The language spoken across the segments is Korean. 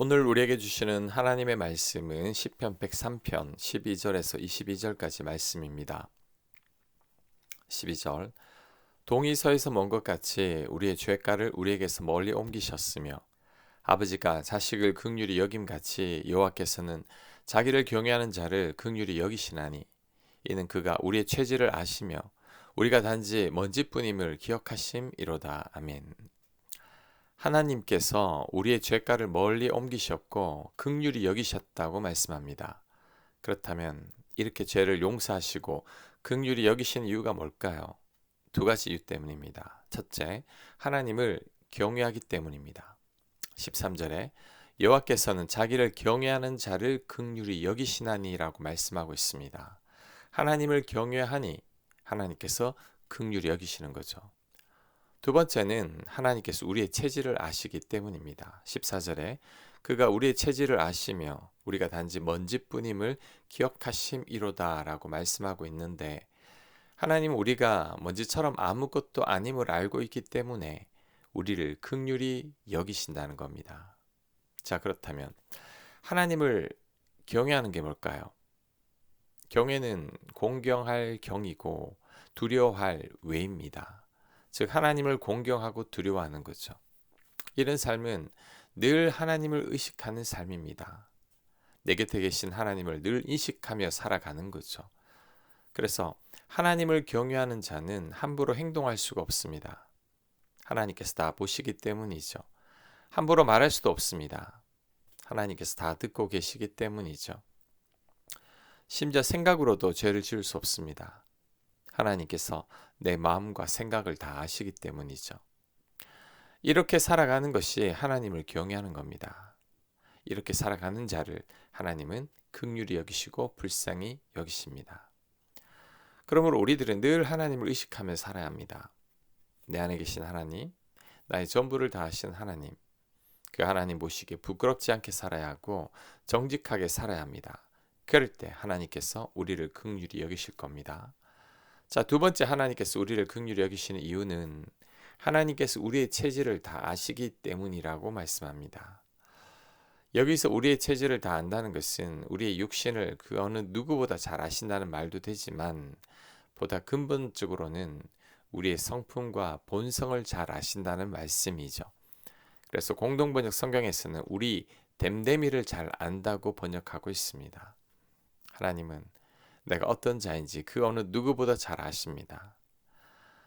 오늘 우리에게 주시는 하나님의 말씀은 시편 103편 12절에서 22절까지 말씀입니다. 12절 동이 서에서 먼 것 같이 우리의 죄가를 우리에게서 멀리 옮기셨으며 아버지가 자식을 긍휼히 여김같이 여호와께서는 자기를 경외하는 자를 긍휼히 여기시나니 이는 그가 우리의 죄질을 아시며 우리가 단지 먼지뿐임을 기억하심이로다. 아멘. 하나님께서 우리의 죄가를 멀리 옮기셨고 긍휼히 여기셨다고 말씀합니다. 그렇다면 이렇게 죄를 용서하시고 긍휼히 여기신 이유가 뭘까요? 두 가지 이유 때문입니다. 첫째, 하나님을 경외하기 때문입니다. 13절에 여호와께서는 자기를 경외하는 자를 긍휼히 여기시나니라고 말씀하고 있습니다. 하나님을 경외하니 하나님께서 긍휼히 여기시는 거죠. 두 번째는 하나님께서 우리의 체질을 아시기 때문입니다. 14절에 그가 우리의 체질을 아시며 우리가 단지 먼지뿐임을 기억하심이로다 라고 말씀하고 있는데 하나님은 우리가 먼지처럼 아무것도 아님을 알고 있기 때문에 우리를 긍휼히 여기신다는 겁니다. 자, 그렇다면 하나님을 경외하는 게 뭘까요? 경외는 공경할 경이고 두려워할 외입니다. 즉 하나님을 공경하고 두려워하는 거죠. 이런 삶은 늘 하나님을 의식하는 삶입니다. 내 곁에 계신 하나님을 늘 인식하며 살아가는 거죠. 그래서 하나님을 경외하는 자는 함부로 행동할 수가 없습니다. 하나님께서 다 보시기 때문이죠. 함부로 말할 수도 없습니다. 하나님께서 다 듣고 계시기 때문이죠. 심지어 생각으로도 죄를 지을 수 없습니다. 하나님께서 내 마음과 생각을 다 아시기 때문이죠. 이렇게 살아가는 것이 하나님을 경외하는 겁니다. 이렇게 살아가는 자를 하나님은 긍휼히 여기시고 불쌍히 여기십니다. 그러므로 우리들은 늘 하나님을 의식하며 살아야 합니다. 내 안에 계신 하나님, 나의 전부를 다하신 하나님, 그 하나님 보시기에 부끄럽지 않게 살아야 하고 정직하게 살아야 합니다. 그럴 때 하나님께서 우리를 긍휼히 여기실 겁니다. 자, 두 번째 하나님께서 우리를 긍휼히 여기시는 이유는 하나님께서 우리의 체질을 다 아시기 때문이라고 말씀합니다. 여기서 우리의 체질을 다 안다는 것은 우리의 육신을 그 어느 누구보다 잘 아신다는 말도 되지만 보다 근본적으로는 우리의 성품과 본성을 잘 아신다는 말씀이죠. 그래서 공동번역 성경에서는 우리 됨됨이를 잘 안다고 번역하고 있습니다. 하나님은 내가 어떤 자인지 그 어느 누구보다 잘 아십니다.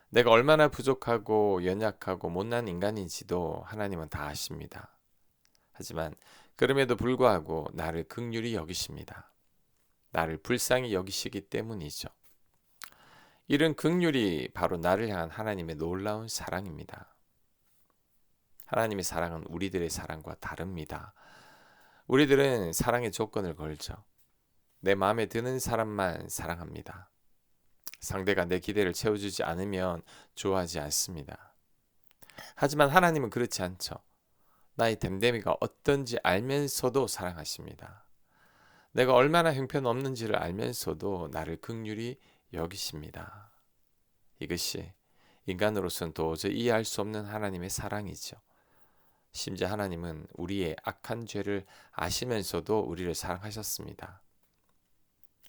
내가 얼마나 부족하고 연약하고 못난 인간인지도 하나님은 다 아십니다. 하지만 그럼에도 불구하고 나를 긍휼히 여기십니다. 나를 불쌍히 여기시기 때문이죠. 이런 긍휼이 바로 나를 향한 하나님의 놀라운 사랑입니다. 하나님의 사랑은 우리들의 사랑과 다릅니다. 우리들은 사랑의 조건을 걸죠. 내 마음에 드는 사람만 사랑합니다. 상대가 내 기대를 채워주지 않으면 좋아하지 않습니다. 하지만 하나님은 그렇지 않죠. 나의 됨됨이가 어떤지 알면서도 사랑하십니다. 내가 얼마나 형편없는지를 알면서도 나를 긍휼히 여기십니다. 이것이 인간으로서는 도저히 이해할 수 없는 하나님의 사랑이죠. 심지어 하나님은 우리의 악한 죄를 아시면서도 우리를 사랑하셨습니다.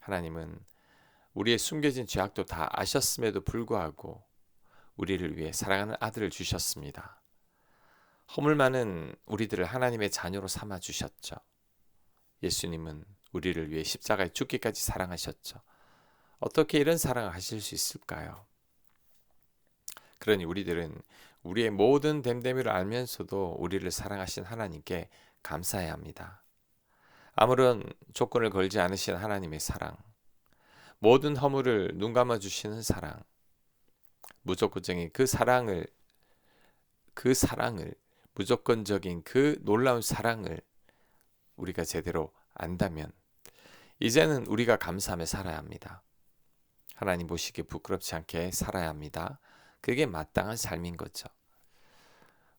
하나님은 우리의 숨겨진 죄악도 다 아셨음에도 불구하고 우리를 위해 사랑하는 아들을 주셨습니다. 허물 많은 우리들을 하나님의 자녀로 삼아 주셨죠. 예수님은 우리를 위해 십자가에 죽기까지 사랑하셨죠. 어떻게 이런 사랑을 하실 수 있을까요? 그러니 우리들은 우리의 모든 됨됨이를 알면서도 우리를 사랑하신 하나님께 감사해야 합니다. 아무런 조건을 걸지 않으신 하나님의 사랑, 모든 허물을 눈감아 주시는 사랑, 무조건적인 그 사랑을 무조건적인 그 놀라운 사랑을 우리가 제대로 안다면 이제는 우리가 감사하며 살아야 합니다. 하나님 보시기에 부끄럽지 않게 살아야 합니다. 그게 마땅한 삶인 거죠.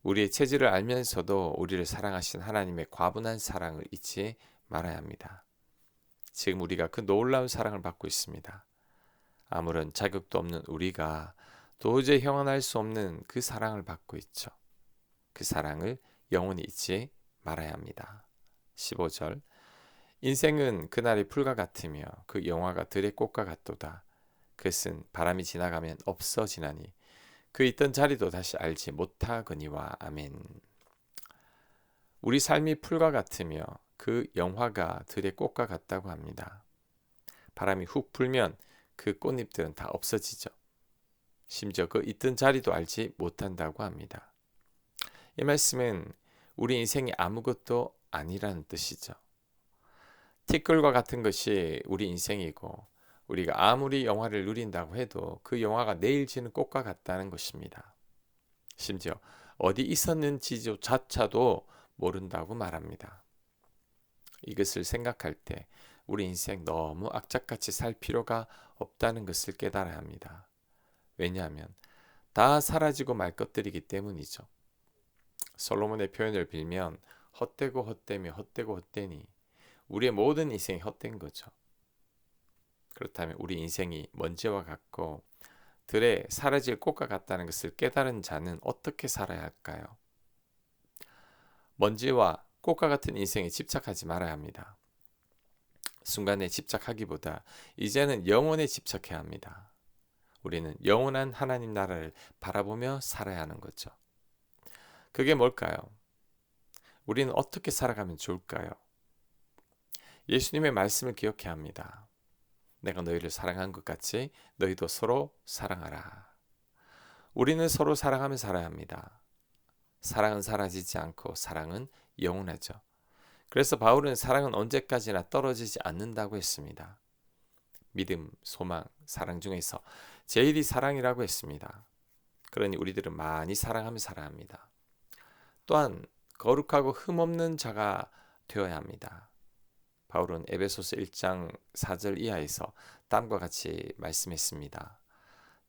우리의 체질을 알면서도 우리를 사랑하신 하나님의 과분한 사랑을 잊지 말아야 합니다. 지금 우리가 그 놀라운 사랑을 받고 있습니다. 아무런 자격도 없는 우리가 도저히 형언할 수 없는 그 사랑을 받고 있죠. 그 사랑을 영원히 잊지 말아야 합니다. 15절 인생은 그날의 풀과 같으며 그 영화가 들의 꽃과 같도다. 그것은 바람이 지나가면 없어지나니 그 있던 자리도 다시 알지 못하거니와. 아멘. 우리 삶이 풀과 같으며 그 영화가 들의 꽃과 같다고 합니다. 바람이 훅 불면 그 꽃잎들은 다 없어지죠. 심지어 그 있던 자리도 알지 못한다고 합니다. 이 말씀은 우리 인생이 아무것도 아니라는 뜻이죠. 티끌과 같은 것이 우리 인생이고 우리가 아무리 영화를 누린다고 해도 그 영화가 내일 지는 꽃과 같다는 것입니다. 심지어 어디 있었는지조차도 모른다고 말합니다. 이것을 생각할 때 우리 인생 너무 악착같이 살 필요가 없다는 것을 깨달아야 합니다. 왜냐하면 다 사라지고 말 것들이기 때문이죠. 솔로몬의 표현을 빌면 헛되고 헛되며 헛되고 헛되니 우리의 모든 인생이 헛된 거죠. 그렇다면 우리 인생이 먼지와 같고 들에 사라질 꽃과 같다는 것을 깨달은 자는 어떻게 살아야 할까요? 먼지와 꽃과 같은 인생에 집착하지 말아야 합니다. 순간에 집착하기보다 이제는 영혼에 집착해야 합니다. 우리는 영원한 하나님 나라를 바라보며 살아야 하는 거죠. 그게 뭘까요? 우리는 어떻게 살아가면 좋을까요? 예수님의 말씀을 기억해야 합니다. 내가 너희를 사랑한 것 같이 너희도 서로 사랑하라. 우리는 서로 사랑하며 살아야 합니다. 사랑은 사라지지 않고 사랑은 영원하죠. 그래서 바울은 사랑은 언제까지나 떨어지지 않는다고 했습니다. 믿음, 소망, 사랑 중에서 제일이 사랑이라고 했습니다. 그러니 우리들은 많이 사랑하며 살아야 합니다. 또한 거룩하고 흠없는 자가 되어야 합니다. 바울은 에베소서 1장 4절 이하에서 다음과 같이 말씀했습니다.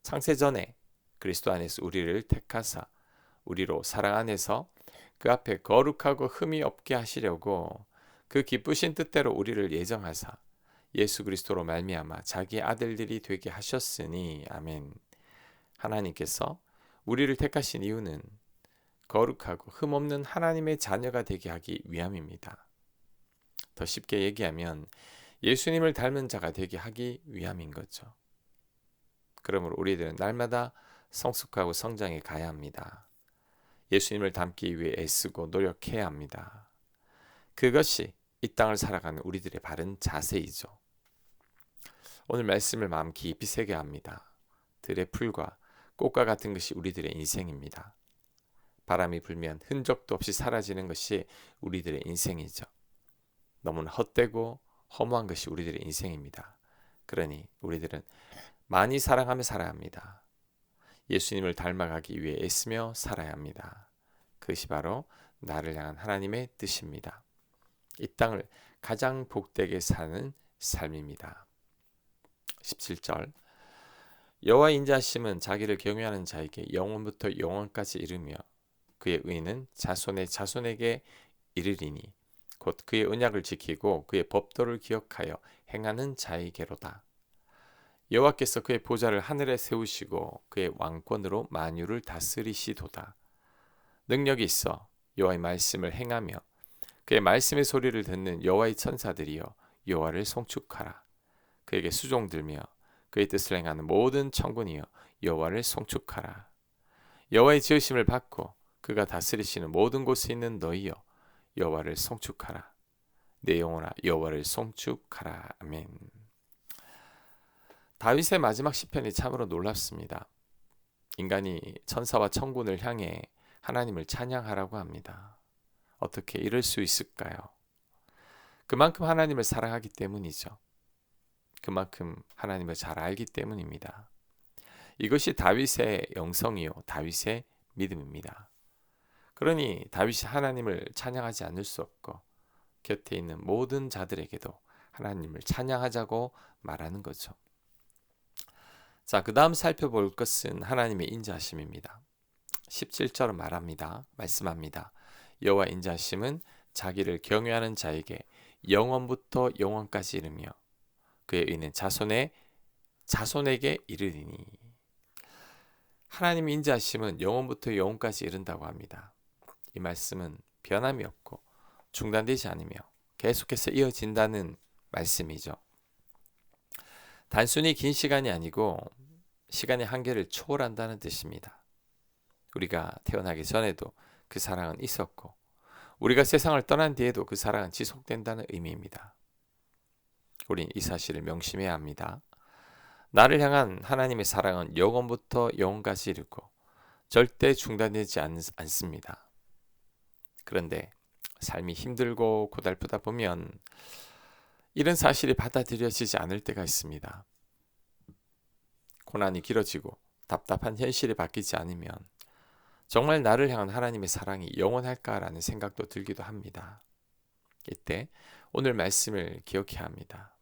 창세 전에 그리스도 안에서 우리를 택하사 우리로 사랑 안에서 그 앞에 거룩하고 흠이 없게 하시려고 그 기쁘신 뜻대로 우리를 예정하사 예수 그리스도로 말미암아 자기의 아들들이 되게 하셨으니. 아멘. 하나님께서 우리를 택하신 이유는 거룩하고 흠없는 하나님의 자녀가 되게 하기 위함입니다. 더 쉽게 얘기하면 예수님을 닮은 자가 되게 하기 위함인 거죠. 그러므로 우리들은 날마다 성숙하고 성장해 가야 합니다. 예수님을 닮기 위해 애쓰고 노력해야 합니다. 그것이 이 땅을 살아가는 우리들의 바른 자세이죠. 오늘 말씀을 마음 깊이 새겨야 합니다. 들의 풀과 꽃과 같은 것이 우리들의 인생입니다. 바람이 불면 흔적도 없이 사라지는 것이 우리들의 인생이죠. 너무나 헛되고 허무한 것이 우리들의 인생입니다. 그러니 우리들은 많이 사랑하며 살아야 합니다. 예수님을 닮아가기 위해 애쓰며 살아야 합니다. 그것이 바로 나를 향한 하나님의 뜻입니다. 이 땅을 가장 복되게 사는 삶입니다. 17절 여호와 인자하심은 자기를 경외하는 자에게 영원부터 영원까지 이르며 그의 의는 자손의 자손에게 이르리니 곧 그의 언약을 지키고 그의 법도를 기억하여 행하는 자에게로다. 여호와께서 그의 보좌를 하늘에 세우시고 그의 왕권으로 만유를 다스리시도다. 능력이 있어 여호와의 말씀을 행하며 그의 말씀의 소리를 듣는 여호와의 천사들이여 여호와를 송축하라. 그에게 수종들며 그의 뜻을 행하는 모든 천군이여 여호와를 송축하라. 여호와의 지으심을 받고 그가 다스리시는 모든 곳에 있는 너희여 여호와를 송축하라. 내 영혼아 여호와를 송축하라. 아멘. 다윗의 마지막 시편이 참으로 놀랍습니다. 인간이 천사와 천군을 향해 하나님을 찬양하라고 합니다. 어떻게 이럴 수 있을까요? 그만큼 하나님을 사랑하기 때문이죠. 그만큼 하나님을 잘 알기 때문입니다. 이것이 다윗의 영성이요 다윗의 믿음입니다. 그러니 다윗이 하나님을 찬양하지 않을 수 없고 곁에 있는 모든 자들에게도 하나님을 찬양하자고 말하는 거죠. 자, 그 다음 살펴볼 것은 하나님의 인자하심입니다. 17절은 말씀합니다. 여호와 인자하심은 자기를 경외하는 자에게 영원부터 영원까지 이르며 그의 의는 자손에게 이르리니. 하나님의 인자하심은 영원부터 영원까지 이른다고 합니다. 이 말씀은 변함이 없고 중단되지 않으며 계속해서 이어진다는 말씀이죠. 단순히 긴 시간이 아니고 시간의 한계를 초월한다는 뜻입니다. 우리가 태어나기 전에도 그 사랑은 있었고 우리가 세상을 떠난 뒤에도 그 사랑은 지속된다는 의미입니다. 우린 이 사실을 명심해야 합니다. 나를 향한 하나님의 사랑은 영원부터 영원까지 이르고 절대 중단되지 않습니다. 그런데 삶이 힘들고 고달프다 보면 이런 사실이 받아들여지지 않을 때가 있습니다. 고난이 길어지고 답답한 현실이 바뀌지 않으면 정말 나를 향한 하나님의 사랑이 영원할까라는 생각도 들기도 합니다. 이때 오늘 말씀을 기억해야 합니다.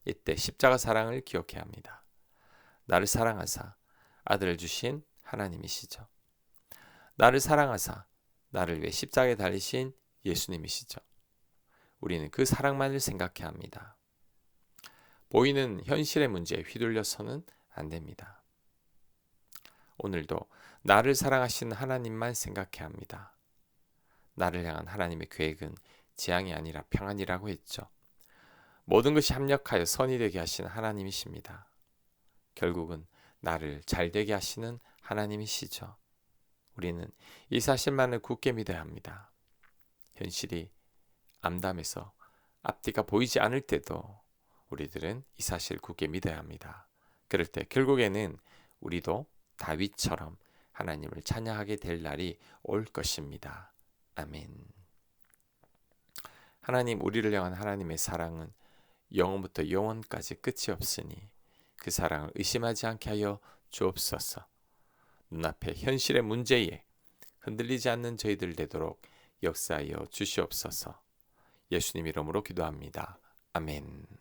이때 십자가 사랑을 기억해야 합니다. 나를 사랑하사 아들을 주신 하나님이시죠. 나를 사랑하사 나를 위해 십자가에 달리신 예수님이시죠. 우리는 그 사랑만을 생각해야 합니다. 보이는 현실의 문제에 휘둘려서는 안 됩니다. 오늘도 나를 사랑하시는 하나님만 생각해야 합니다. 나를 향한 하나님의 계획은 재앙이 아니라 평안이라고 했죠. 모든 것이 합력하여 선이 되게 하시는 하나님이십니다. 결국은 나를 잘 되게 하시는 하나님이시죠. 우리는 이 사실만을 굳게 믿어야 합니다. 현실이 암담해서 앞뒤가 보이지 않을 때도 우리들은 이 사실을 굳게 믿어야 합니다. 그럴 때 결국에는 우리도 다윗처럼 하나님을 찬양하게 될 날이 올 것입니다. 아멘. 하나님, 우리를 향한 하나님의 사랑은 영원부터 영원까지 끝이 없으니 그 사랑을 의심하지 않게 하여 주옵소서. 눈앞의 현실의 문제에 흔들리지 않는 저희들 되도록 역사하여 주시옵소서. 예수님 이름으로 기도합니다. 아멘.